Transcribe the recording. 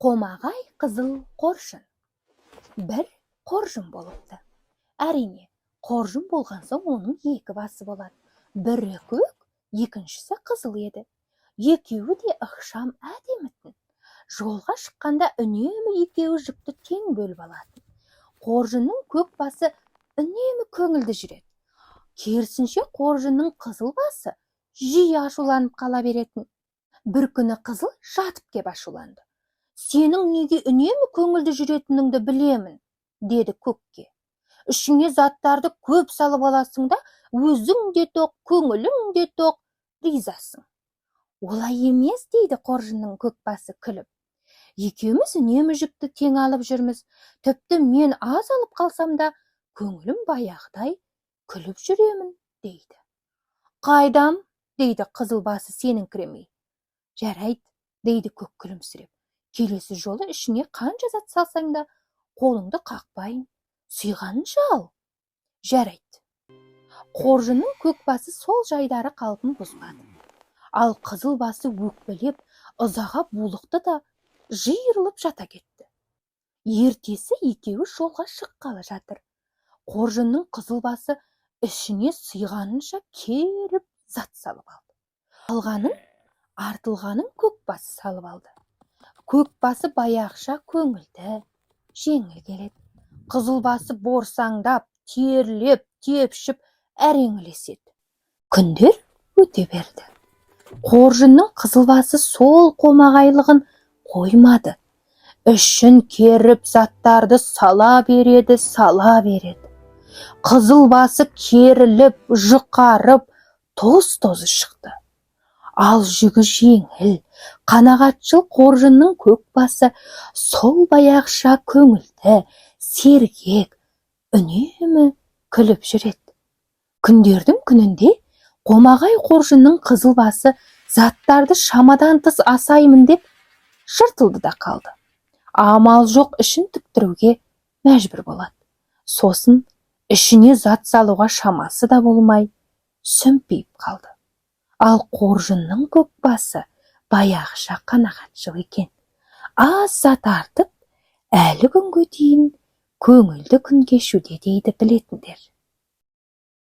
Қомағай қызыл қоржын. Бір қоржын болыпты. Әрине, қоржын болған соң оның екі басы болады. Бірі көк, екіншісі қызыл еді. Екеуі де ықшам әдемі. Жолға шыққанда үнемі екеуі жүкті тең бөліп алатын. Қоржынның көк басы үнемі көңілді жүреді. Керісінше қоржынның қызыл басы жиі ашуланып қала беретін. Бір күні қызыл жатып кеп ашуланды. «Сенің неге үнемі көңілді жүретініңді білемін», деді көкке. «Ішіңе заттарды көп салып аласың да, өзің де тоқ, көңілің де тоқ, ризасың». «Олай емес», дейді қоржынның көк басы күліп. «Екеуміз үнемі жүкті тең алып жүрміз. Тіпті мен аз алып қалсам да, көңілім баяғыдай күліп жүремін», дейді. «Қайдам», дейді қызыл басы сеніңкіремей. «Жарайды», дейді көк күлімсіреп. «Келесі жолы ішіне қанша зат салсаң да, қолыңды қақпайын, сүйғанынша ал». «Жарайды». Қоржынның көк басы сол жайдары қалпын бұзбады. Ал қызыл басы өкпелеп, ызаға булықты да жиырылып жата кетті. Ертесі екеуі жолға шыққалы жатыр. Қоржынның қызыл басы ішіне сыйғанынша керіп зат салып алды. Алғанын, артылғанын көк басы салып алды. Көк басы баяғыша көңілді, жеңіл келеді. Қызыл басы борсаңдап, терлеп, тепшіп, әреңілеседі. Күндер өте берді. Қоржынның қызыл басы сол қомағайлығын қоймады. Ішін керіп заттарды сала береді. Қызыл басы керіліп, жұқарып, тоз-тозы шықты. Ал жүгі жеңіл, қанағатшыл қоржынның көк басы сол баяғыша көңілді, сергек, үнемі күліп жүреді. Күндердің күнінде қомағай қоржынның қызыл басы заттарды шамадан тыс асаймын деп жыртылды да қалды. Амал жоқ, ішін тіктіруге мәжбүр болады. Сосын ішіне зат салуға шамасы да болмай, сүмпиіп қалды. Ал қоржынның көк басы баяғыша қанағатшыл екен. Аз зат артып, әлі күнге дейін көңілді күн кешуде дейді білетіндер.